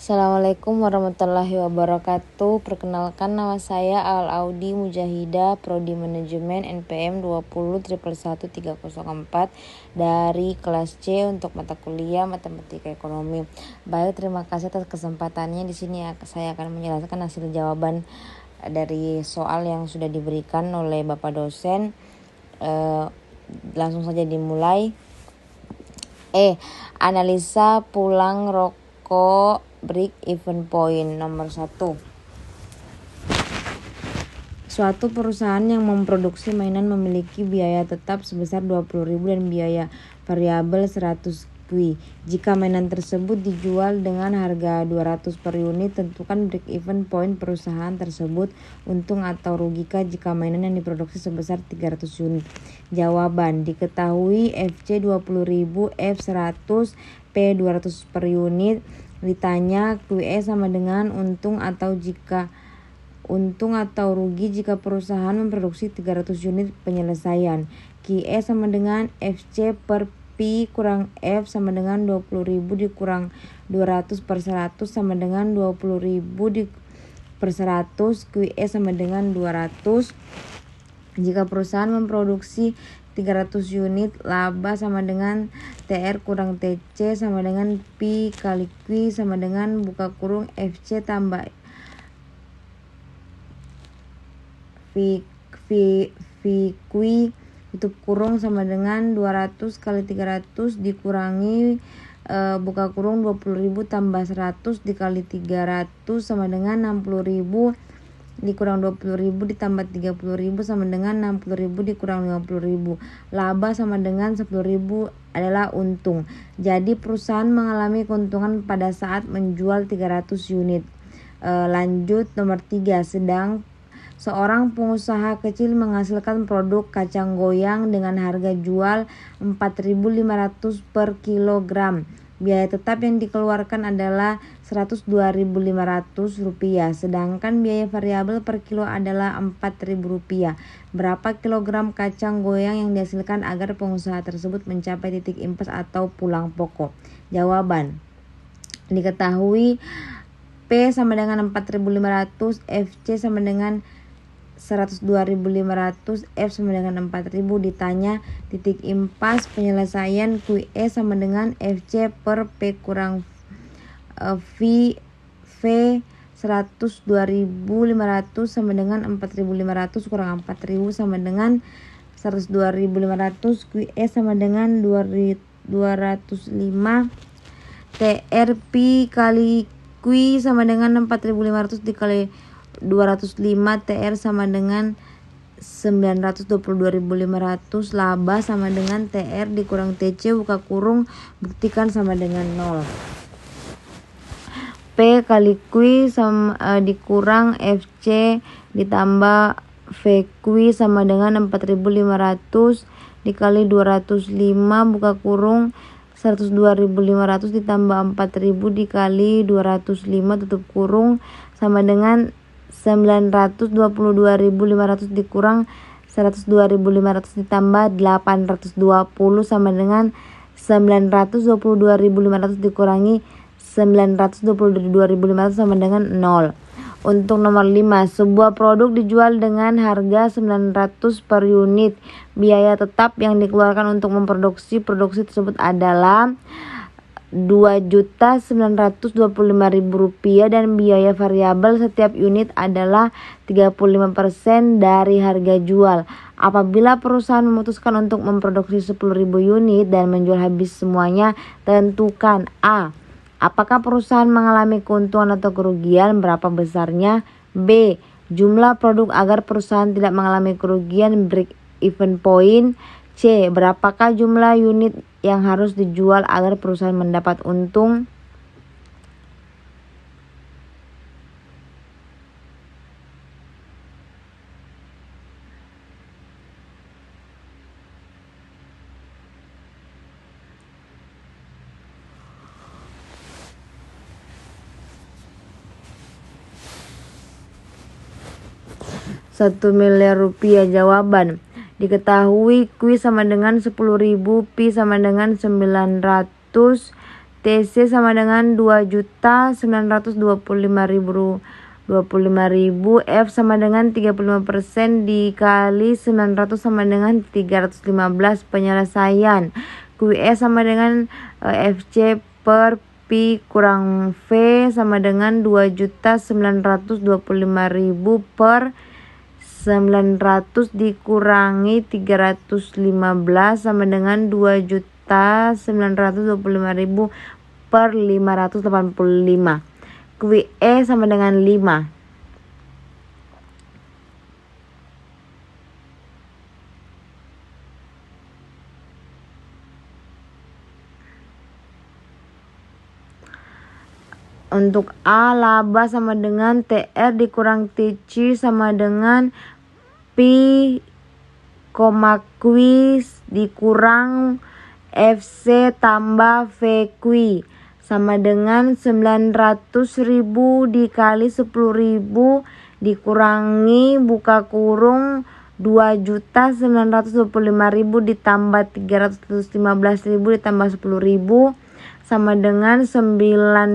Assalamualaikum warahmatullahi wabarakatuh. Perkenalkan, nama saya Al-Audi Mujahidah, Prodi Manajemen NPM 20111304 dari kelas C untuk mata kuliah Matematika Ekonomi. Baik, terima kasih atas kesempatannya. Di sini saya akan menjelaskan hasil jawaban dari soal yang sudah diberikan oleh Bapak dosen. Langsung saja dimulai. Analisa pulang rokok break even point. Nomor 1. Suatu perusahaan yang memproduksi mainan memiliki biaya tetap sebesar 20.000 dan biaya variabel 100 kui. Jika mainan tersebut dijual dengan harga 200 per unit, tentukan break even point perusahaan tersebut. Untung atau rugikah jika mainan yang diproduksi sebesar 300 unit? Jawaban: diketahui FC 20.000, F 100, P 200 per unit. Ditanya QE sama dengan untung atau rugi jika perusahaan memproduksi 300 unit penyelesaian. QE sama dengan FC per P kurang F sama dengan 20.000 dikurang 200 per 100 sama dengan 20.000 per 100. QE sama dengan 200. Jika perusahaan memproduksi 300 unit, laba sama dengan TR kurang TC sama dengan P kali Q sama dengan buka kurung FC tambah V Q tutup kurung sama dengan 200 kali 300 dikurangi buka kurung 20.000 tambah 100 dikali 300 sama dengan 60.000 dikurang 20.000 ditambah 30.000 sama dengan 60.000 dikurang 50.000. Laba sama dengan 10.000 adalah untung. Jadi perusahaan mengalami keuntungan pada saat menjual 300 unit. Lanjut nomor 3. Sedang seorang pengusaha kecil menghasilkan produk kacang goyang dengan harga jual 4.500 per kilogram. Biaya tetap yang dikeluarkan adalah Rp102.500, sedangkan biaya variabel per kilo adalah Rp4.000. Berapa kilogram kacang goyang yang dihasilkan agar pengusaha tersebut mencapai titik impas atau pulang pokok? Jawaban: diketahui P sama dengan 4.500, FC sama dengan 102.500, F sama dengan 4.000. Ditanya titik impas penyelesaian QE sama dengan FC per P kurang V 102.500 sama dengan 4.500 kurang 4.000 sama dengan 102.500. QE sama dengan 205 TR P kali Q sama dengan 4.500 dikali 205 TR sama dengan 922.500. Laba sama dengan TR dikurang TC buka kurung buktikan sama dengan 0. P kali Q sama dikurang FC ditambah VQ sama dengan 4.500 dikali 205 buka kurung 102.500 ditambah 4.000 dikali 205 tutup kurung sama dengan 922.500 dikurang 102.500 ditambah 820 sama dengan 922.500 dikurangi 922.500 sama dengan 0. Untuk nomor 5, sebuah produk dijual dengan harga 900 per unit. Biaya tetap yang dikeluarkan untuk memproduksi produksi tersebut adalah Rp2.925.000 dan biaya variabel setiap unit adalah 35% dari harga jual. Apabila perusahaan memutuskan untuk memproduksi 10.000 unit dan menjual habis semuanya, tentukan A. Apakah perusahaan mengalami keuntungan atau kerugian? Berapa besarnya? B. Jumlah produk agar perusahaan tidak mengalami kerugian, break even point. C. Berapakah jumlah unit yang harus dijual agar perusahaan mendapat untung? Rp1 miliar. Jawaban: diketahui Q sama dengan 10.000, P sama dengan 900, TC sama dengan 2.925.000. F sama dengan 35% dikali 900 sama dengan 315. Penyelesaian QE sama dengan FC per P kurang V sama dengan 2.925.000 per 900 dikurangi 315 sama dengan 2.925.000 per 585. QE sama dengan 5. Untuk A, laba sama dengan TR dikurang TC sama dengan Pi, Q dikurang FC tambah VQ sama dengan 900.000 dikali 10.000 dikurangi buka kurung 2.925.000 ditambah 315.000 ditambah 10.000 sama dengan 9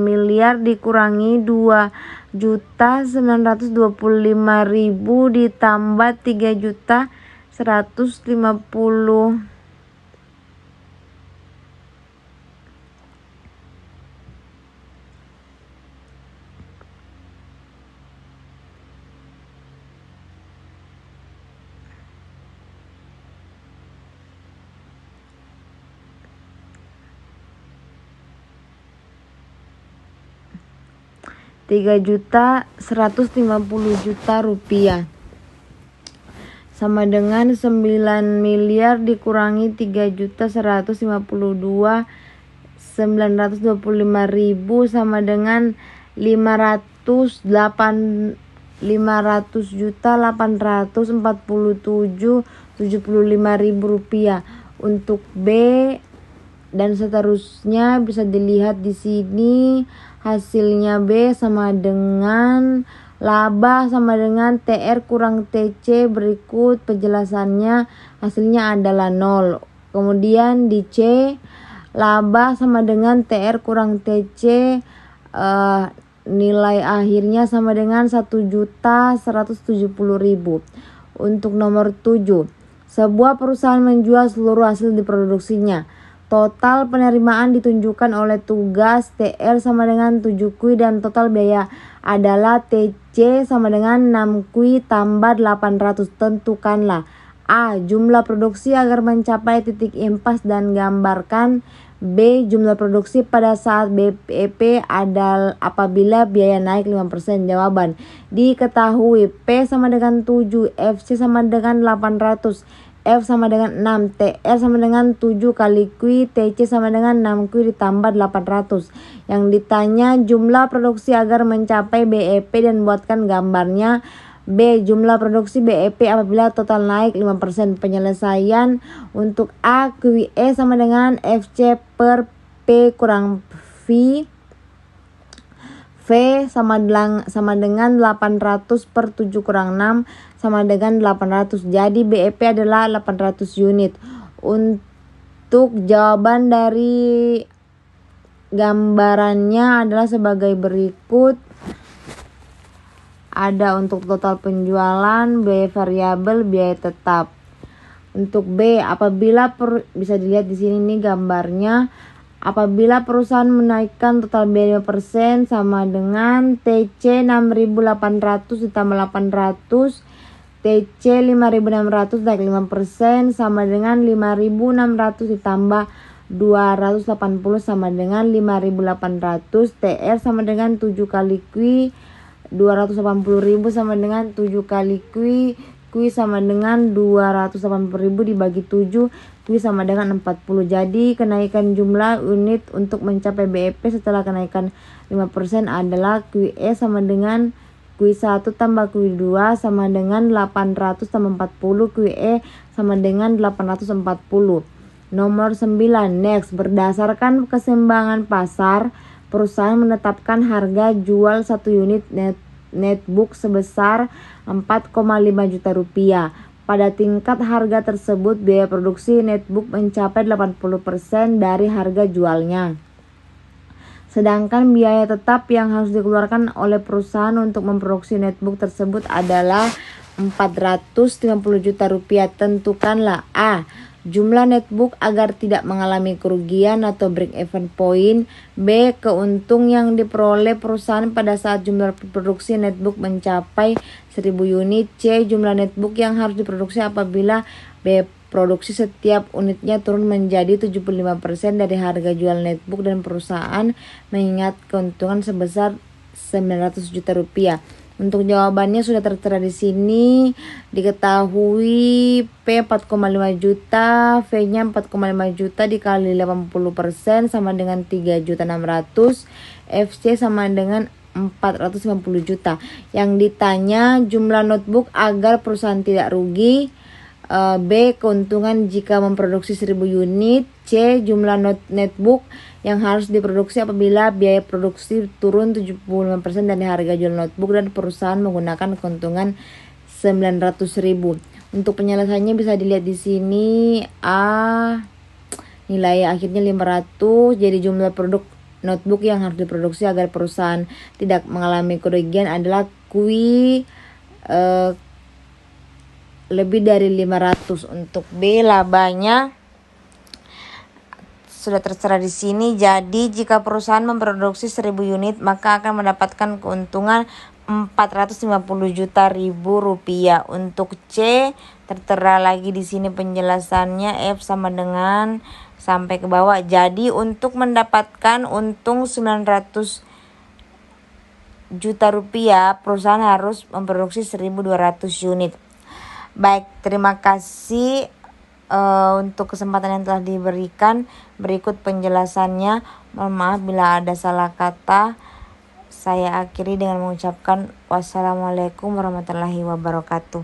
miliar dikurangi 2.925.000 ditambah 3.150. 3.150.000.000 rupiah sama dengan 9 miliar dikurangi 3.152.925.000 sama dengan 500.847.075.000 rupiah. Untuk B dan seterusnya bisa dilihat di sini. Hasilnya B sama dengan laba sama dengan TR kurang TC. Berikut penjelasannya, hasilnya adalah 0. Kemudian di C, laba sama dengan TR kurang TC, nilai akhirnya sama dengan 1.170.000. Untuk nomor 7, sebuah perusahaan menjual seluruh hasil diproduksinya. Total penerimaan ditunjukkan oleh tugas TR sama dengan 7Q dan total biaya adalah TC sama dengan 6Q tambah 800. Tentukanlah A, jumlah produksi agar mencapai titik impas dan gambarkan B, jumlah produksi pada saat BEP adalah apabila biaya naik 5%. Jawaban diketahui. P sama dengan 7, FC sama dengan 800, F sama dengan 6, TR sama dengan 7 kali Q, TC sama dengan 6Q ditambah 800. Yang ditanya jumlah produksi agar mencapai BEP dan buatkan gambarnya. B, jumlah produksi BEP apabila total naik 5%. Penyelesaian untuk A, QE sama dengan FC per P kurang V. V sama dengan 800 per 7 kurang 6 sama dengan 800. Jadi BEP adalah 800 unit. Untuk jawaban dari gambarannya adalah sebagai berikut. Ada untuk total penjualan, biaya variabel, biaya tetap. Untuk B, apabila bisa dilihat di sini nih gambarnya. Apabila perusahaan menaikkan total biaya 5% sama dengan TC 6.800 ditambah 800, TC 5.600 naik 5% sama dengan 5.600 ditambah 280 sama dengan 5.800. TR sama dengan 7 kali Q, 280.000 sama dengan 7 kali Q sama dengan 280.000 dibagi 7, Q sama dengan 40. Jadi kenaikan jumlah unit untuk mencapai BEP setelah kenaikan 5% adalah QE sama dengan Q1 tambah Q2 sama dengan 800 tambah 40, QE sama dengan 840. Nomor 9, next. Berdasarkan keseimbangan pasar, perusahaan menetapkan harga jual 1 unit netbook sebesar 4,5 juta rupiah. Pada tingkat harga tersebut, biaya produksi netbook mencapai 80% dari harga jualnya. Sedangkan biaya tetap yang harus dikeluarkan oleh perusahaan untuk memproduksi netbook tersebut adalah 450 juta rupiah. Tentukanlah A. Jumlah netbook agar tidak mengalami kerugian atau break even point. B. Keuntung yang diperoleh perusahaan pada saat jumlah produksi netbook mencapai 1000 unit. C. Jumlah netbook yang harus diproduksi apabila B. Produksi setiap unitnya turun menjadi 75% dari harga jual netbook dan perusahaan mengingat keuntungan sebesar 900 juta rupiah. Untuk jawabannya sudah tertera di sini. Diketahui P 4,5 juta, V-nya 4,5 juta dikali 80% sama dengan 3.600.000, FC sama dengan 450 juta. Yang ditanya jumlah notebook agar perusahaan tidak rugi. B. Keuntungan jika memproduksi 1000 unit. C. Jumlah netbook yang harus diproduksi apabila biaya produksi turun 75% dari harga jual notebook dan perusahaan menggunakan keuntungan 900.000. Untuk penyelesaiannya bisa dilihat di sini. A. Nilai akhirnya 500. Jadi jumlah produk notebook yang harus diproduksi agar perusahaan tidak mengalami kerugian adalah Q lebih dari 500. Untuk B labanya sudah tertera di sini. Jadi jika perusahaan memproduksi 1000 unit maka akan mendapatkan keuntungan 450 juta rupiah. Untuk C tertera lagi di sini penjelasannya. F sama dengan sampai ke bawah. Jadi untuk mendapatkan untung 900 juta rupiah perusahaan harus memproduksi 1200 unit. Baik, terima kasih untuk kesempatan yang telah diberikan. Berikut penjelasannya. Mohon maaf bila ada salah kata. Saya akhiri dengan mengucapkan wassalamualaikum warahmatullahi wabarakatuh.